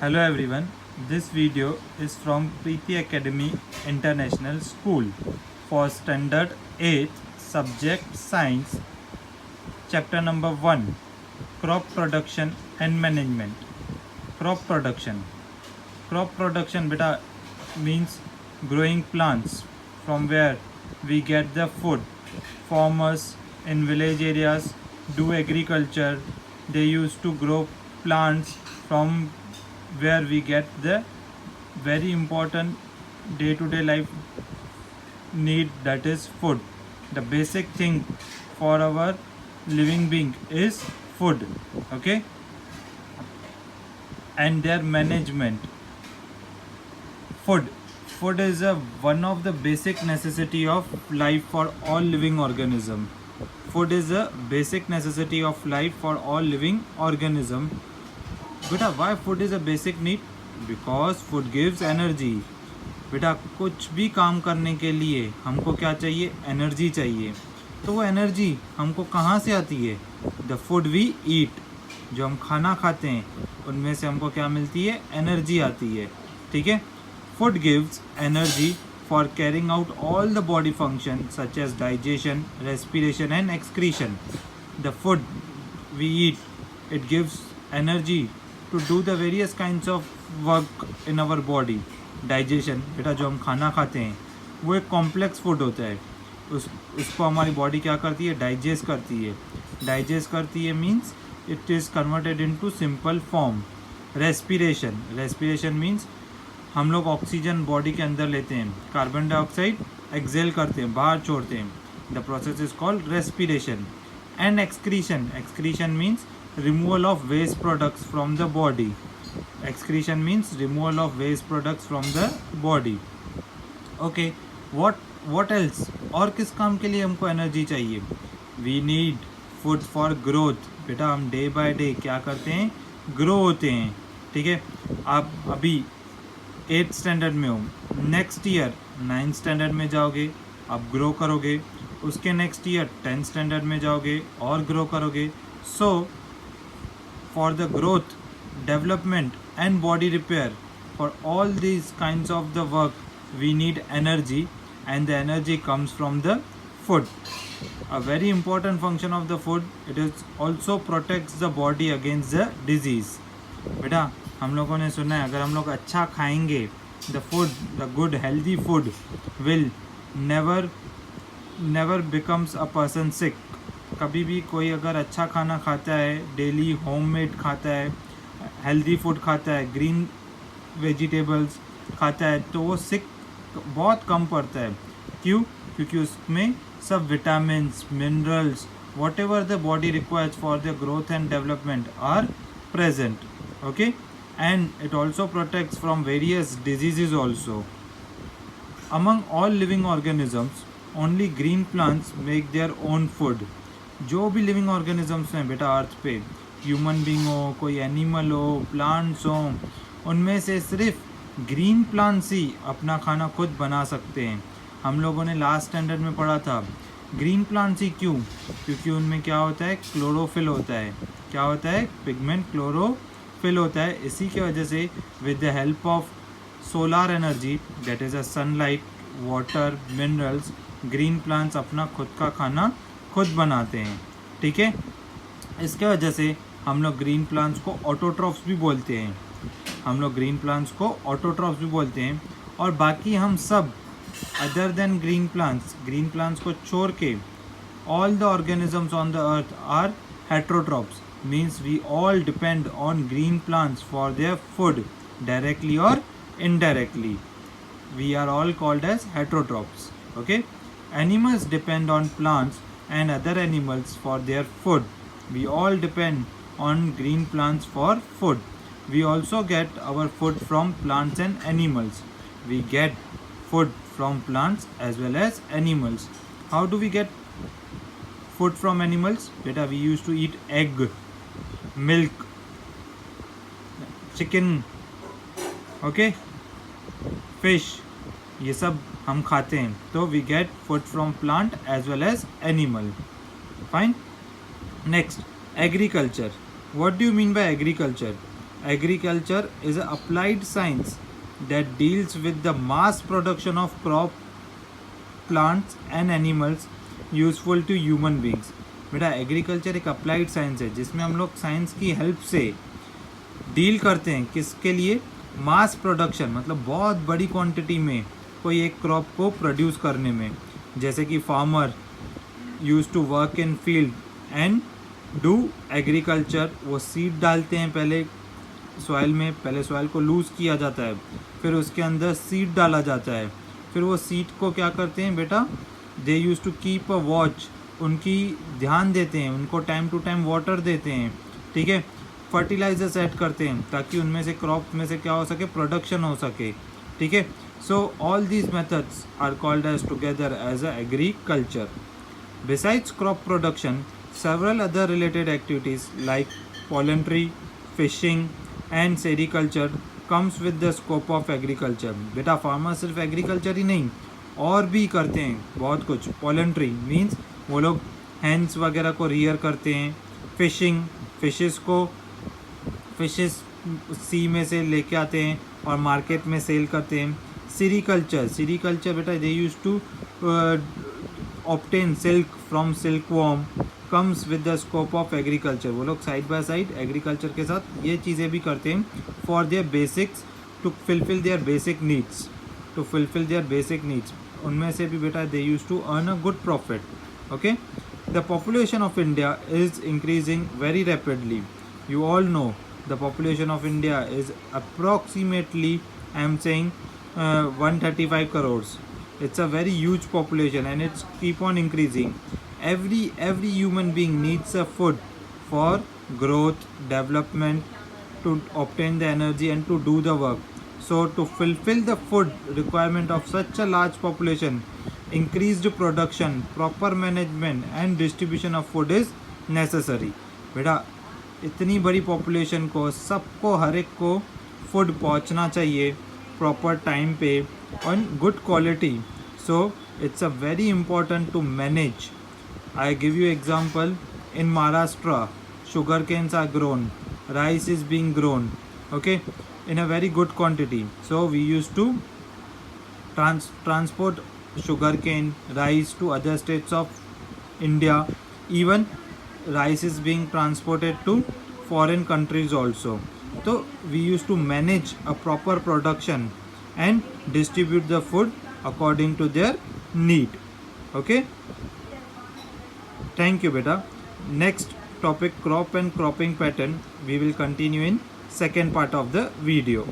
Hello everyone, this video is from Preeti Academy International School for Standard 8 Subject Science, Chapter number 1, Crop Production and Management. Crop Production. Crop production beta means growing plants from where we get the food. Farmers in village areas do agriculture. They used to grow plants from where we get the very important day-to-day life need, that is food. The basic thing for our living being is food. Okay, and their management. Food is one of the basic necessity of life for all living organism. Food is a basic necessity of life for all living organism. बेटा why food is a basic need? Because food gives energy. बेटा कुछ भी काम करने के लिए हमको क्या चाहिए? एनर्जी चाहिए. तो वो एनर्जी हमको कहाँ से आती है? The food we eat. जो हम खाना खाते हैं उनमें से हमको क्या मिलती है? एनर्जी आती है. ठीक है. Food gives energy for carrying out all the body functions such as digestion, respiration and excretion. The food we eat, it gives energy to do the various kinds of work in our body. Digestion, बेटा जो हम खाना खाते हैं वो एक complex food होता है. उसको हमारी बॉडी क्या करती है? डाइजेस्ट करती है. डाइजेस्ट करती है means it is converted into simple form. Respiration. Respiration means हम लोग ऑक्सीजन बॉडी के अंदर लेते हैं, कार्बन डाइऑक्साइड एक्सेल करते हैं, बाहर छोड़ते हैं. The process is called respiration. And excretion. Excretion means removal of waste products from the body. Excretion means removal of waste products from the body. Okay, what else? और किस काम के लिए हमको एनर्जी चाहिए? We need food for growth. बेटा हम day by day क्या करते हैं? ग्रो होते हैं. ठीक है. आप अभी 8th स्टैंडर्ड में हो, नेक्स्ट ईयर 9th स्टैंडर्ड में जाओगे, आप ग्रो करोगे. उसके नेक्स्ट ईयर 10th स्टैंडर्ड में जाओगे और ग्रो करोगे. So for the growth, development and body repair, for all these kinds of the work we need energy and the energy comes from the food. A very important function of the food, it is also protects the body against the disease. बेटा हम लोगों ने सुना है अगर हम लोग अच्छा खाएंगे, the good healthy food will never becomes a person sick. कभी भी कोई अगर अच्छा खाना खाता है, डेली होममेड खाता है, हेल्दी फूड खाता है, ग्रीन वेजिटेबल्स खाता है, तो वो सिक बहुत कम पड़ता है. क्यों? क्योंकि उसमें सब vitamins, minerals, whatever the body requires for the growth and development are present. Okay, and it also protects from various diseases also. Among all living organisms, only green plants make their own food. जो भी living organisms हैं बेटा अर्थ पे, human being हो, कोई animal हो, plants हो, उनमें से सिर्फ ग्रीन प्लांट्स ही अपना खाना खुद बना सकते हैं. हम लोगों ने लास्ट स्टैंडर्ड में पढ़ा था ग्रीन प्लांट्स ही क्यों? क्योंकि उनमें क्या होता है? क्लोरोफिल होता है. क्या होता है? पिगमेंट क्लोरोफिल होता है. इसी की वजह से with the help of solar energy, that is a sunlight, water, minerals, green plants अपना खुद का खाना खुद बनाते हैं. ठीक है. इसके वजह से हम लोग ग्रीन प्लांट्स को ऑटोट्रॉफ्स भी बोलते हैं. और बाकी हम सब अदर देन ग्रीन प्लांट्स को छोड़ के all the organisms on the earth are heterotrophs. Means we all depend on green plants for their food, directly or indirectly. We are all called as heterotrophs. Okay. Animals depend on plants and other animals for their food. We all depend on green plants for food. We also get our food from plants and animals. We get food from plants as well as animals. How do we get food from animals? Beta, we used to eat egg, milk, chicken, okay, fish. ये सब हम खाते हैं. तो we get food from plant as well as animal. Fine. Next, agriculture. What do you mean by agriculture? Agriculture is an applied science that deals with the mass production of crop, plants and animals useful to human beings. बेटा agriculture एक applied science है जिसमें हम लोग science की help से deal करते हैं. किसके लिए? मास प्रोडक्शन, मतलब बहुत बड़ी क्वांटिटी में कोई एक क्रॉप को प्रोड्यूस करने में. जैसे कि farmer use to work in field and do agriculture. वो सीड डालते हैं पहले सॉइल में, पहले सॉइल को लूज़ किया जाता है, फिर उसके अंदर सीड डाला जाता है, फिर वो सीड को क्या करते हैं बेटा, they use to keep a watch, उनकी ध्यान देते हैं, उनको टाइम टू टाइम वाटर देते हैं, ठीक है. फर्टिलाइजर्स ऐड करते हैं ताकि उनमें से क्रॉप में से क्या हो सके, प्रोडक्शन हो सके, ठीक है. So all these methods are called as together as a agriculture. Besides crop production, several other related activities like poultry, fishing and sericulture comes with the scope of agriculture. बेटा फार्मर सिर्फ agriculture ही नहीं और भी करते हैं बहुत कुछ. Poultry means वो लोग हैंस वगैरह को रियर करते हैं. फिशिंग, फिशेस सी में से लेके आते हैं और मार्केट में सेल करते हैं. सीरीकल्चर बेटा they use to obtain silk from silkworm comes with the scope of agriculture. वो लोग साइड बाय साइड एग्रीकल्चर के साथ ये चीज़ें भी करते हैं for their basics, to fulfil their basic needs. उनमें से भी बेटा they use to earn a good profit. Okay. The population of India is increasing very rapidly. You all know the population of India is approximately, I am saying 135 crores. It's a very huge population and it's keep on increasing. Every human being needs a food for growth, development, to obtain the energy and to do the work. So to fulfill the food requirement of such a large population, increased production, proper management and distribution of food is necessary. बेटा इतनी बड़ी population को, सबको, हर एक को food पहुंचना चाहिए proper time पे on good quality. So it's a very important to manage. I give you example. In Maharashtra, sugar canes are grown, rice is being grown, okay, in a very good quantity. So we used to transport sugar cane, rice to other states of India. Even rice is being transported to foreign countries also. So we used to manage a proper production and distribute the food according to their need. Okay, thank you beta. Next topic, crop and cropping pattern, we will continue in second part of the video.